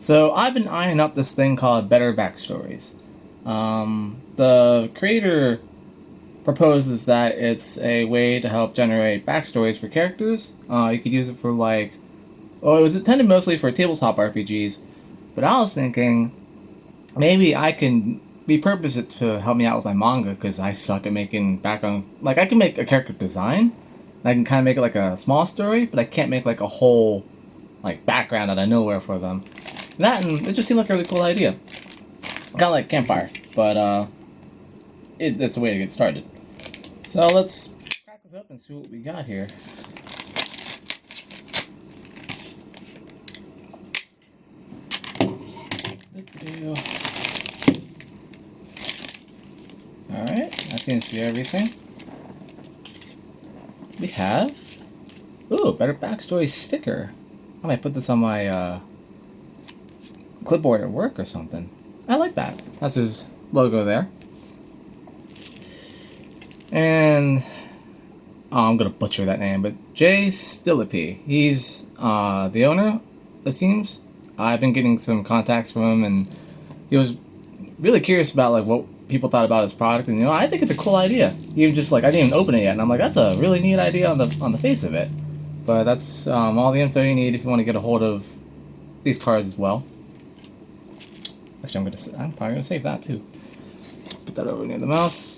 So I've been eyeing up this thing called Better Backstories. The creator proposes that it's a way to help generate backstories for characters. You could use it for well, it was intended mostly for tabletop RPGs, but I was thinking maybe I can repurpose it to help me out with my manga because I suck at making background. Like I can make a character design, and I can kind of make it like a small story, but I can't make like a whole background out of nowhere for them. That and it just seemed like a really cool idea. Kind of like Campfire, but it's a way to get started. So let's crack this up and see what we got here. Alright, that seems to be everything. We have... Ooh, Better Backstory sticker. I might put this on my clipboard at work or something. I like that. That's his logo there. And... Oh, I'm gonna butcher that name, but Jay Stillapi. He's the owner, it seems. I've been getting some contacts from him, and he was really curious about what people thought about his product. And I think it's a cool idea. Even just I didn't even open it yet, and I'm like, that's a really neat idea on the face of it. But that's all the info you need if you want to get a hold of these cards as well. Actually, I'm probably gonna save that too. Put that over near the mouse.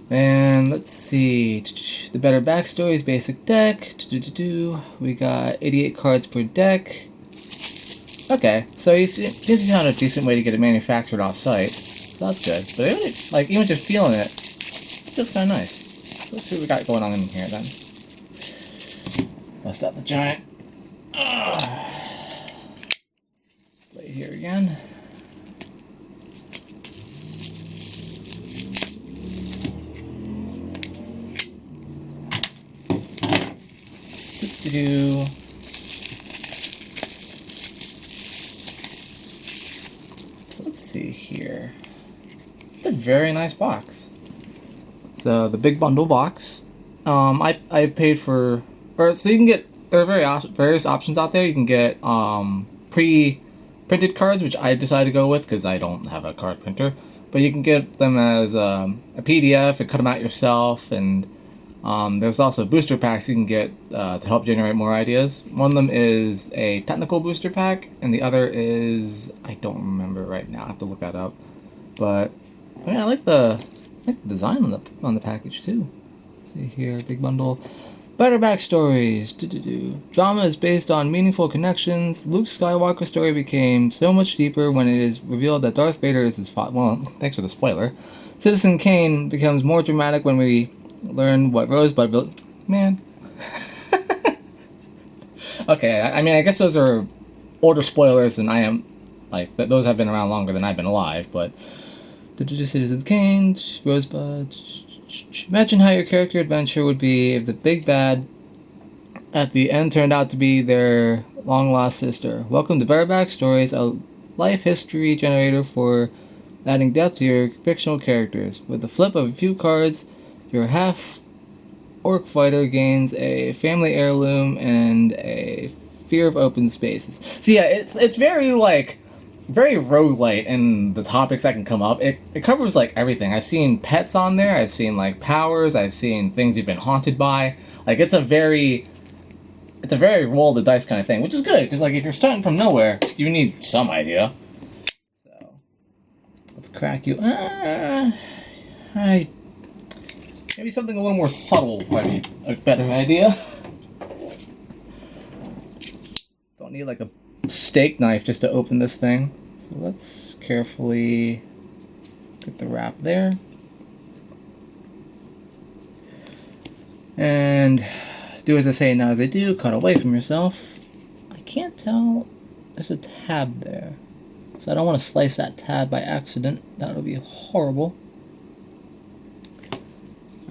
And let's see, the Better Backstories basic deck. We got 88 cards per deck. Okay, so he seems to have a decent way to get it manufactured off-site, so that's good. But it really, even just feeling it, it feels kind of nice. So let's see what we got going on in here then. Bust out the giant. Play here again. So let's see here. It's a very nice box. So the big bundle box. I paid for, so you can get, there are various options out there. You can get pre-printed cards, which I decided to go with because I don't have a card printer. But you can get them as a PDF and cut them out yourself, and there's also booster packs you can get to help generate more ideas. One of them is a technical booster pack, and the other is, I don't remember right now. I have to look that up. But yeah, I like the design on the package too. Let's see here, big bundle. Better Backstories. Drama is based on meaningful connections. Luke Skywalker's story became so much deeper when it is revealed that Darth Vader is his father. Well, thanks for the spoiler. Citizen Kane becomes more dramatic when we learn what Rosebud built. Man. Okay, I mean, I guess those are older spoilers, and I am, those have been around longer than I've been alive, but... Citizen Kane, Rosebud... Imagine how your character adventure would be if the big bad at the end turned out to be their long-lost sister. Welcome to Better Backstories, a life history generator for adding depth to your fictional characters. With the flip of a few cards, your half-orc fighter gains a family heirloom and a fear of open spaces. So yeah, it's very very roguelite in the topics that can come up. It covers everything. I've seen pets on there, I've seen powers, I've seen things you've been haunted by. It's a very roll the dice kind of thing, which is good, because if you're starting from nowhere, you need some idea. So let's crack you. Maybe something a little more subtle might be a better idea. Don't need a steak knife just to open this thing. So let's carefully get the wrap there. And do as I say, not as I do. Cut away from yourself. I can't tell. There's a tab there. So I don't want to slice that tab by accident. That would be horrible.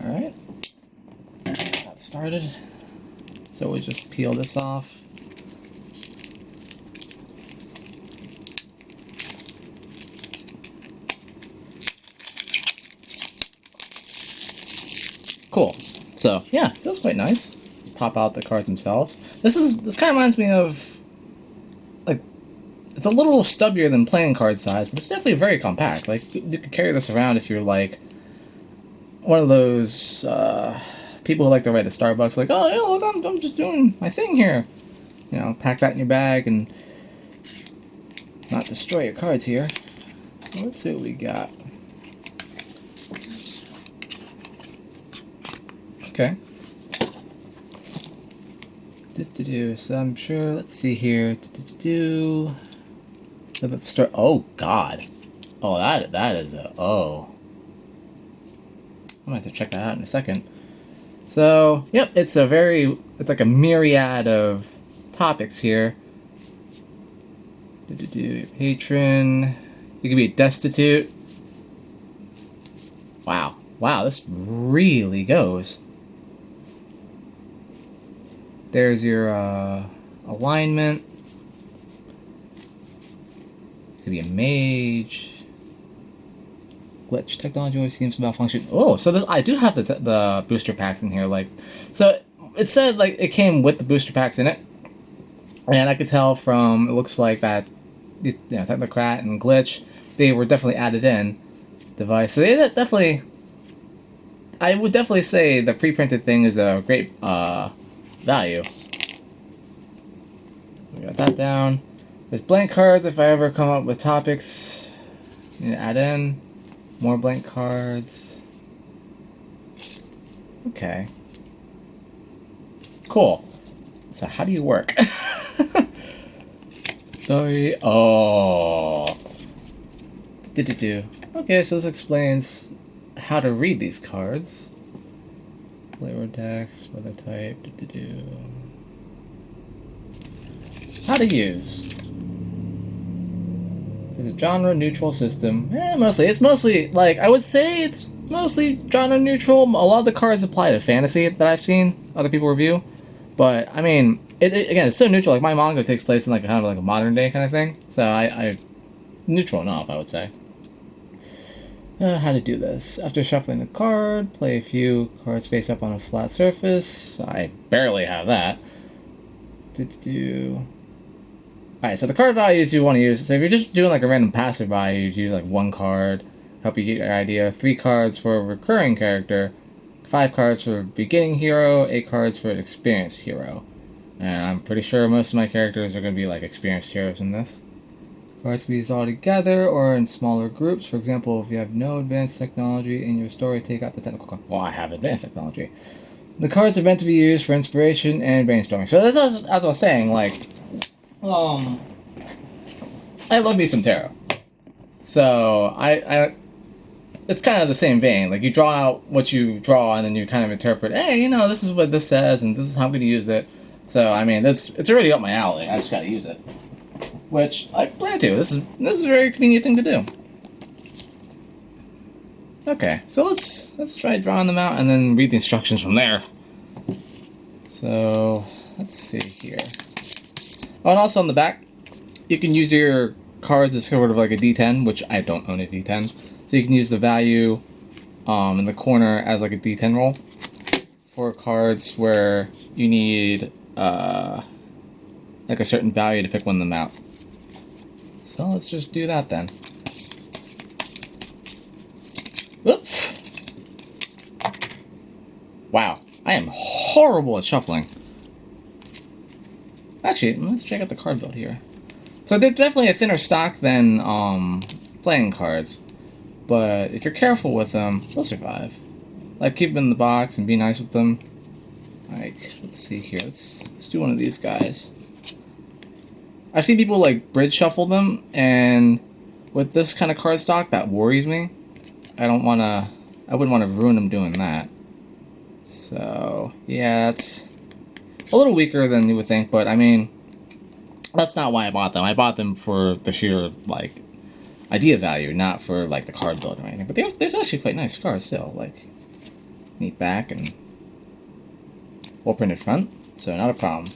Alright. Got started. So we just peel this off. Cool. So yeah, feels quite nice. Let's pop out the cards themselves. This kind of reminds me of it's a little stubbier than playing card size, but it's definitely very compact. Like, you could carry this around if you're like one of those people who like to write at Starbucks, like, oh, yeah, look, I'm just doing my thing here. You know, pack that in your bag and not destroy your cards here. So let's see what we got. Okay. So I'm sure, let's see here. Oh, God. Oh, that is a, oh. I'm going to have to check that out in a second. So, yep, it's like a myriad of topics here. Patron. You can be destitute. Wow. Wow, this really goes. There's your alignment. You could be a mage. Glitch technology always seems to malfunction. Oh, so this, I do have the booster packs in here. Like, so it said like it came with the booster packs in it, and I could tell from it looks like that, you know, Technocrat and Glitch, they were definitely added in device. So they definitely, I would definitely say the pre-printed thing is a great value. We got that down. There's blank cards if I ever come up with topics. You add in. More blank cards. Okay. Cool. So how do you work? Sorry. Oh. Okay, so this explains how to read these cards. Flavor text, weather type. How to use. It's a genre neutral system. Mostly. It's mostly, like, I would say it's mostly genre neutral. A lot of the cards apply to fantasy that I've seen other people review. But, I mean, again, it's so neutral. Like, my manga takes place in, like, kind of like a modern day kind of thing. So, I neutral enough, I would say. How to do this. After shuffling a card, play a few cards face up on a flat surface. I barely have that. Alright, so the card values you want to use. So if you're just doing like a random passive value, you use like 1 card, help you get your idea. 3 cards for a recurring character, 5 cards for a beginning hero, 8 cards for an experienced hero. And I'm pretty sure most of my characters are going to be like experienced heroes in this. Cards can be used all together or in smaller groups. For example, if you have no advanced technology in your story, take out the technical card. Well, I have advanced technology. The cards are meant to be used for inspiration and brainstorming. So that's as I was saying, like, I love me some tarot. So I it's kind of the same vein. Like, you draw out what you draw, and then you kind of interpret, hey, you know, this is what this says, and this is how I'm going to use it. So, I mean, it's already up my alley. I just got to use it. Which I plan to. This is a very convenient thing to do. Okay, so let's try drawing them out and then read the instructions from there. So let's see here. Oh, and also on the back, you can use your cards as sort of like a D10, which I don't own a D10. So you can use the value in the corner as like a D10 roll for cards where you need like a certain value to pick one of them out. So let's just do that then. Whoops. Wow, I am horrible at shuffling. Actually, let's check out the card build here. So they're definitely a thinner stock than playing cards. But if you're careful with them, they'll survive. Like, keep them in the box and be nice with them. Like, let's see here. Let's do one of these guys. I've seen people like bridge shuffle them, and with this kind of card stock, that worries me. I wouldn't want to ruin them doing that. So yeah, it's a little weaker than you would think, but I mean, that's not why I bought them. I bought them for the sheer like idea value, not for like the card build or anything. But there's actually quite nice cards still, like neat back and well printed front, so not a problem.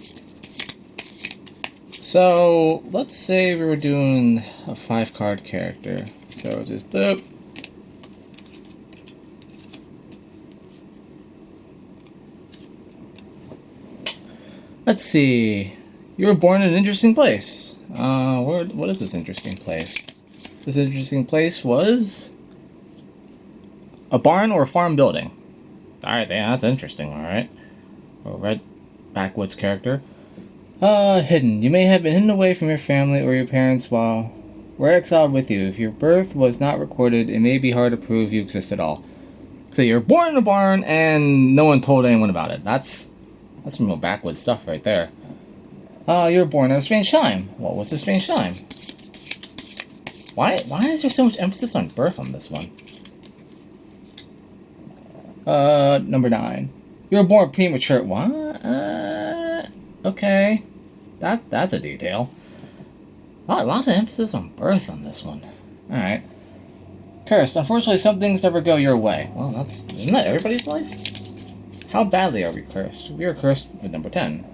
So let's say we were doing a 5-card character. So just boop. Let's see. You were born in an interesting place. What is this interesting place? This interesting place was a barn or a farm building. Alright, yeah, that's interesting, alright. A red backwoods character. Hidden. You may have been hidden away from your family or your parents while were exiled with you. If your birth was not recorded, it may be hard to prove you exist at all. So you're born in a barn and no one told anyone about it. That's some real backwoods stuff right there. You were born at a strange time. What was a strange time? Why is there so much emphasis on birth on this one? Number 9. You were born premature. What? Okay. That's a detail. Oh, a lot of emphasis on birth on this one. Alright. Cursed. Unfortunately, some things never go your way. Well, isn't that everybody's life? How badly are we cursed? We are cursed with number 10.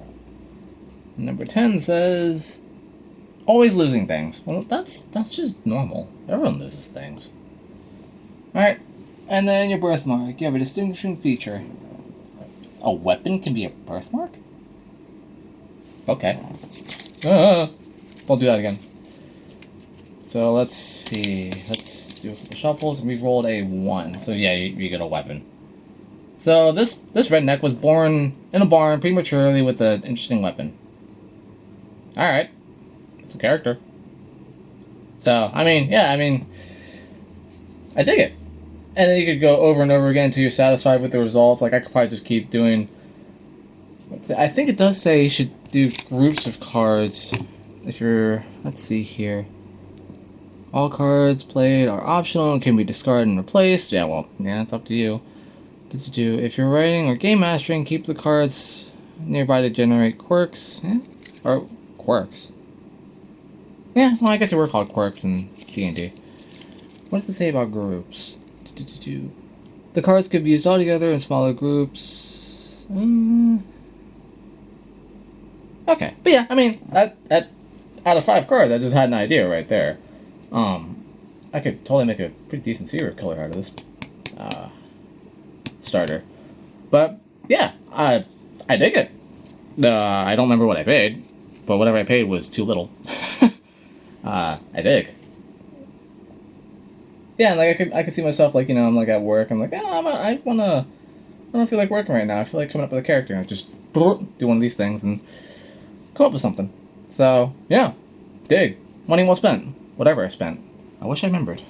Number 10 says, always losing things. Well, that's just normal. Everyone loses things. Alright. And then your birthmark. You have a distinguishing feature. A weapon can be a birthmark? Okay. Don't do that again. So let's see. Let's do a couple shuffles. We rolled a 1. So yeah, you get a weapon. So this redneck was born in a barn prematurely with an interesting weapon. Alright. It's a character. So, I mean, I dig it. And then you could go over and over again until you're satisfied with the results. Like, I could probably just keep doing... I think it does say you should do groups of cards. If you're... Let's see here. All cards played are optional and can be discarded and replaced. Yeah, well, yeah, it's up to you. If you're writing or game mastering, keep the cards nearby to generate quirks. Yeah? Or quirks. Yeah, well, I guess they were called quirks in D&D. What does it say about groups? The cards could be used all together in smaller groups. Okay, but yeah, I mean, that out of 5 cards, I just had an idea right there. I could totally make a pretty decent serial killer out of this starter. But yeah, I dig it. I don't remember what I paid, but whatever I paid was too little. I dig. Yeah, like I could see myself, like, I'm like at work. I'm like, I don't feel like working right now. I feel like coming up with a character and just do one of these things and come up with something. So yeah, dig. Money well spent. Whatever I spent. I wish I remembered.